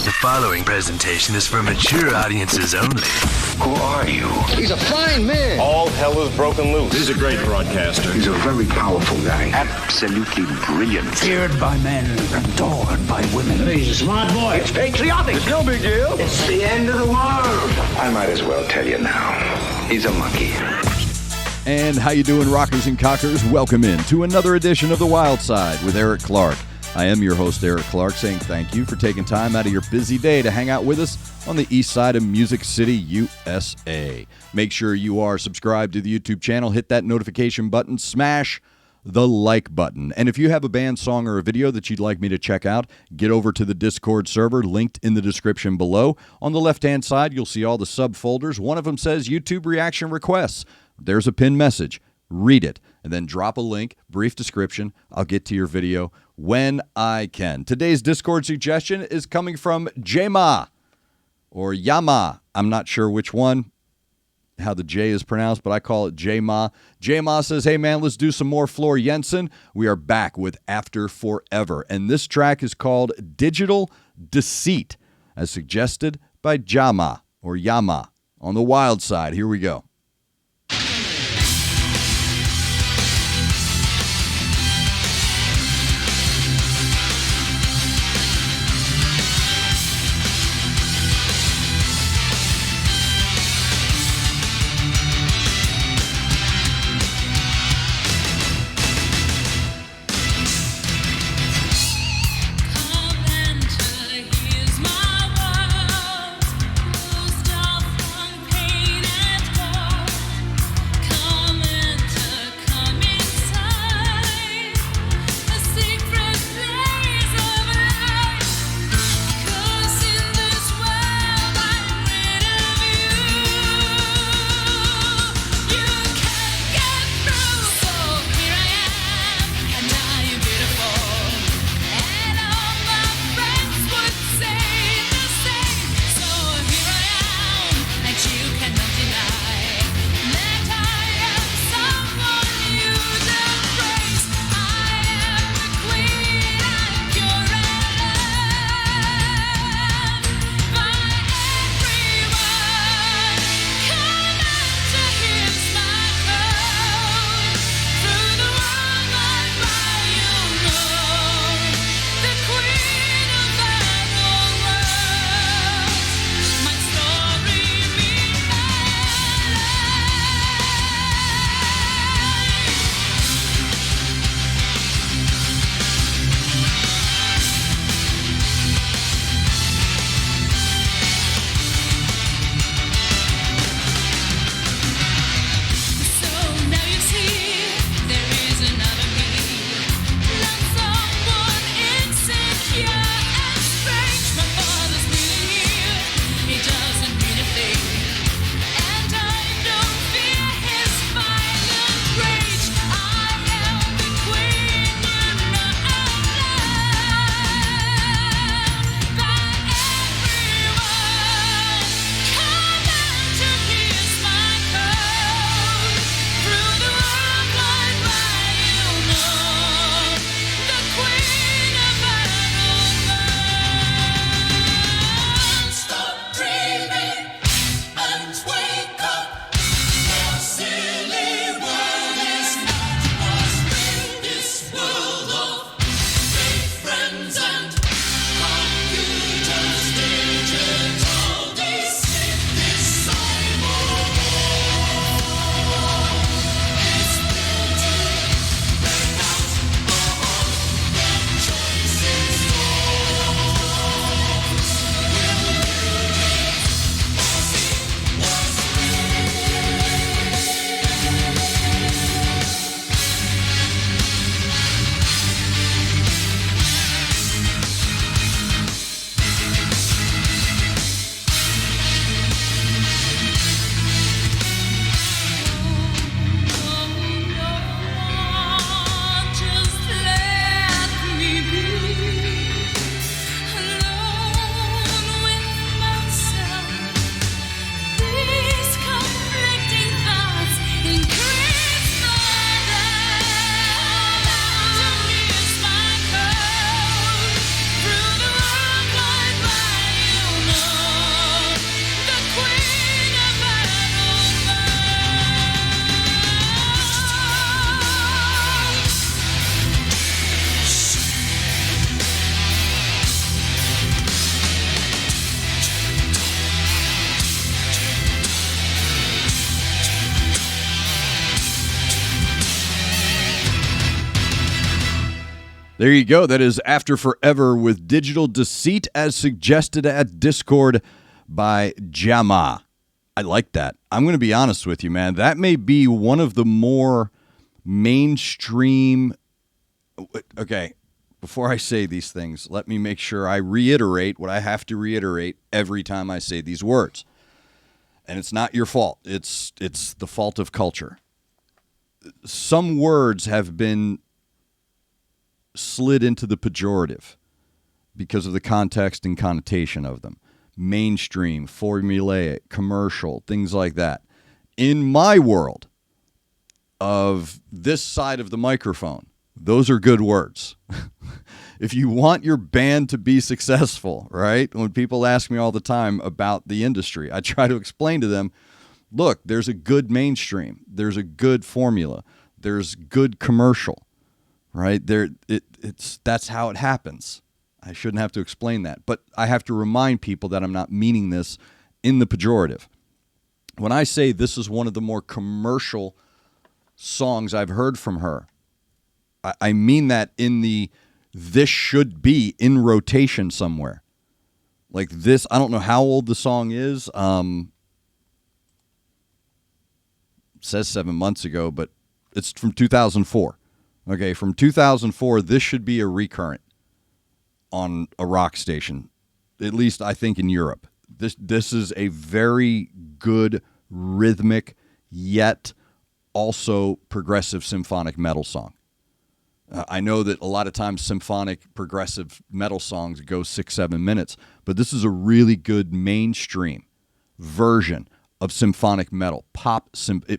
The following presentation is for mature audiences only. Who are you? He's a fine man. All hell is broken loose. He's a great broadcaster. He's a very powerful guy. Absolutely brilliant. Feared by men, adored by women. He's a smart boy. It's patriotic. It's no big deal. It's the end of the world. I might as well tell you now. He's a monkey. And how you doing, rockers and cockers? Welcome in to another edition of The Wyldeside with Eric Clark. I am your host, Eric Clark, saying thank you for taking time out of your busy day to hang out with us on the east side of Music City, USA. Make sure you are subscribed to the YouTube channel, hit that notification button, smash the like button. And if you have a band, song, or a video that you'd like me to check out, get over to the Discord server linked in the description below. On the left-hand side, you'll see all the subfolders. One of them says YouTube reaction requests. There's a pinned message. Read it, and then drop a link, brief description. I'll get to your video when I can. Today's Discord suggestion is coming from J-Ma, or Yama. I'm not sure which one, how the J is pronounced, but I call it J-Ma. J-Ma says, hey man, let's do some more FloorJansen. We are back with AfterForever, and this track is called Digital Deceit, as suggested by Jama, or Yama, on the Wyldeside. Here we go. There you go. That is After Forever with Digital Deceit as suggested at Discord by Jama. I like that. I'm going to be honest with you, man. That may be one of the more mainstream... Okay, before I say these things, let me make sure I reiterate what I have to reiterate every time I say these words. And it's not your fault. It's the fault of culture. Some words have been slid into the pejorative because of the context and connotation of them. Mainstream, formulaic, commercial, things like that. In my world of this side of the microphone, those are good words. If you want your band to be successful, right? When people ask me all the time about the industry, I try to explain to them, look, there's a good mainstream. There's a good formula. There's good commercial, right? That's how it happens. I shouldn't have to explain that. But I have to remind people that I'm not meaning this in the pejorative. When I say this is one of the more commercial songs I've heard from her, I mean that in this should be in rotation somewhere. Like this, I don't know how old the song is. It says 7 months ago, but it's from 2004. Okay, from 2004, this should be a recurrent on a rock station, at least I think in Europe. This is a very good rhythmic, yet also progressive symphonic metal song. I know that a lot of times symphonic progressive metal songs go 6-7 minutes, but this is a really good mainstream version of symphonic metal. Pop,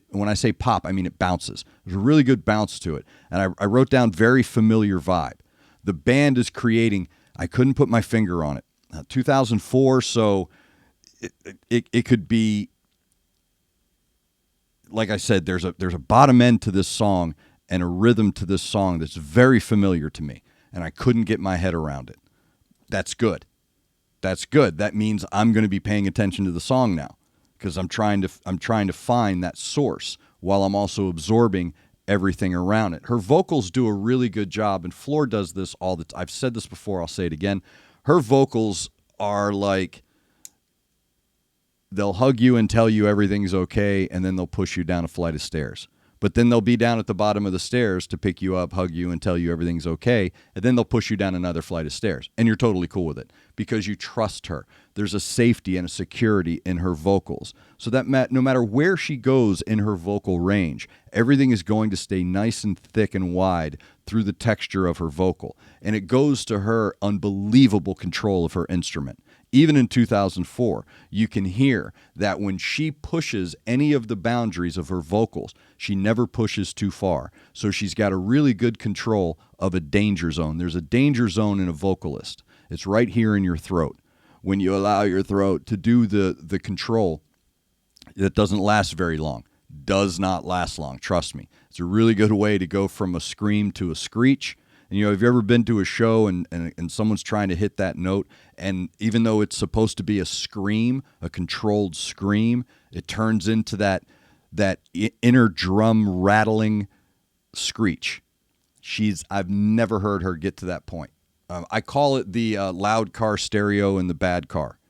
when I say pop, I mean it bounces. There's a really good bounce to it. And I wrote down very familiar vibe. The band is creating, I couldn't put my finger on it, 2004, so it could be, like I said, there's a bottom end to this song and a rhythm to this song that's very familiar to me, and I couldn't get my head around it. That's good. That's good. That means I'm going to be paying attention to the song now because I'm trying to find that source while I'm also absorbing everything around it. Her vocals do a really good job, and Floor does this all the time. I've said this before, I'll say it again. Her vocals are like, they'll hug you and tell you everything's okay, and then they'll push you down a flight of stairs. But then they'll be down at the bottom of the stairs to pick you up, hug you, and tell you everything's okay. And then they'll push you down another flight of stairs. And you're totally cool with it because you trust her. There's a safety and a security in her vocals. So that no matter where she goes in her vocal range, everything is going to stay nice and thick and wide through the texture of her vocal. And it goes to her unbelievable control of her instrument. Even in 2004, you can hear that when she pushes any of the boundaries of her vocals, she never pushes too far. So she's got a really good control of a danger zone. There's a danger zone in a vocalist. It's right here in your throat. When you allow your throat to do the control, that doesn't last very long. Does not last long, trust me. It's a really good way to go from a scream to a screech. And, you know, have you ever been to a show and someone's trying to hit that note, and even though it's supposed to be a scream, a controlled scream, it turns into that inner drum rattling screech. I've never heard her get to that point. I call it the loud car stereo in the bad car,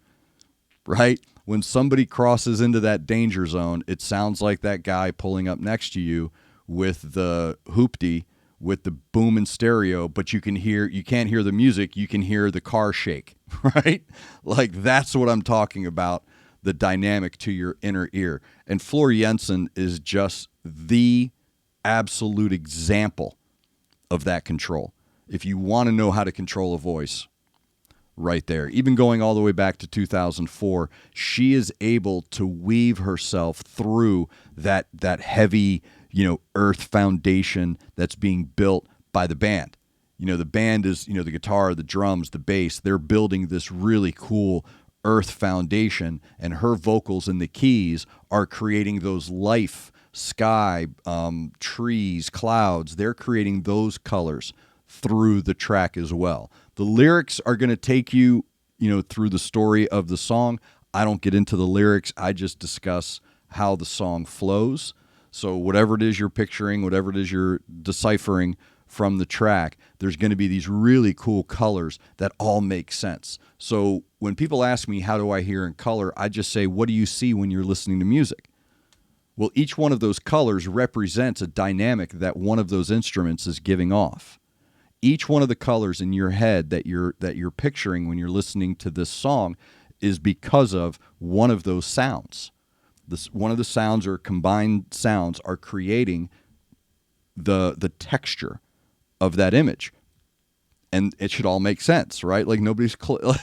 right? When somebody crosses into that danger zone, it sounds like that guy pulling up next to you with the hoopty, with the boom and stereo, but you can't hear the music, you can hear the car shake, right? Like that's what I'm talking about, the dynamic to your inner ear. And FloorJansen is just the absolute example of that control. If you want to know how to control a voice, right there. Even going all the way back to 2004, she is able to weave herself through that heavy, earth foundation that's being built by the band. The band is, the guitar, the drums, the bass, they're building this really cool earth foundation, and her vocals and the keys are creating those life, sky, trees, clouds. They're creating those colors through the track as well. The lyrics are going to take you, through the story of the song. I don't get into the lyrics. I just discuss how the song flows. So whatever it is you're picturing, whatever it is you're deciphering from the track, there's going to be these really cool colors that all make sense. So when people ask me, how do I hear in color? I just say, what do you see when you're listening to music? Well, each one of those colors represents a dynamic that one of those instruments is giving off. Each one of the colors in your head that you're picturing when you're listening to this song is because of one of those sounds. One of the sounds or combined sounds are creating the texture of that image, and it should all make sense, right? Like nobody's clothes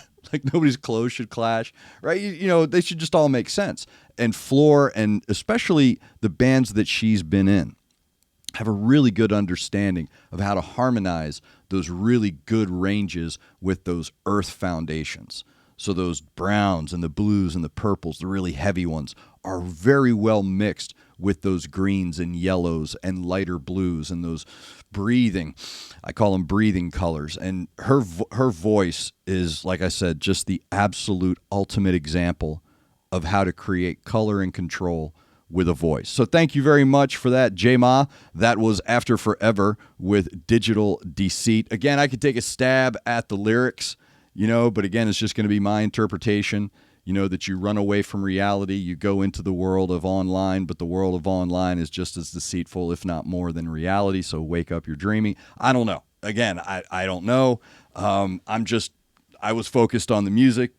should clash, right? You know, they should just all make sense. And Floor, and especially the bands that she's been in, have a really good understanding of how to harmonize those really good ranges with those earth foundations. So those browns and the blues and the purples, the really heavy ones, are very well mixed with those greens and yellows and lighter blues and those breathing, I call them breathing colors. And her voice is, like I said, just the absolute ultimate example of how to create color and control with a voice. So thank you very much for that, J-Ma. That was AfterForever with Digital Deceit. Again, I could take a stab at the lyrics, but again, it's just going to be my interpretation, that you run away from reality, you go into the world of online, but the world of online is just as deceitful, if not more, than reality. So wake up, you're dreaming. I don't know. Again, I don't know. I was focused on the music,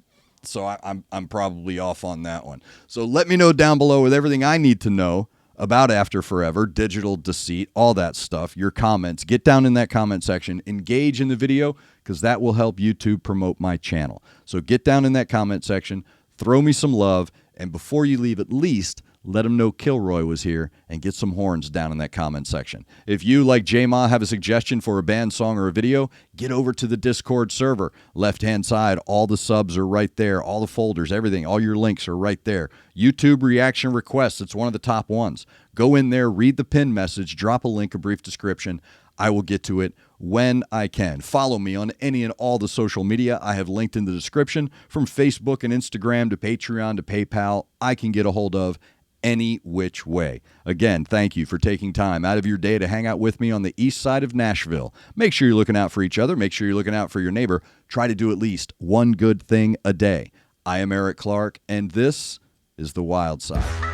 so I'm probably off on that one. So let me know down below with everything I need to know about AfterForever, Digital Deceit, all that stuff, your comments. Get down in that comment section. Engage in the video, because that will help YouTube promote my channel. So get down in that comment section, throw me some love, and before you leave, at least let them know Kilroy was here, and get some horns down in that comment section. If you, like J-Ma, have a suggestion for a band song or a video, get over to the Discord server. Left-hand side, all the subs are right there, all the folders, everything, all your links are right there. YouTube reaction requests, it's one of the top ones. Go in there, read the pinned message, drop a link, a brief description. I will get to it when I can. Follow me on any and all the social media I have linked in the description, from Facebook and Instagram to Patreon to PayPal. I can get a hold of any which way. Again, thank you for taking time out of your day to hang out with me on the east side of Nashville. Make sure you're looking out for each other. Make sure you're looking out for your neighbor. Try to do at least one good thing a day. I am Eric Clark, and this is The Wild Side.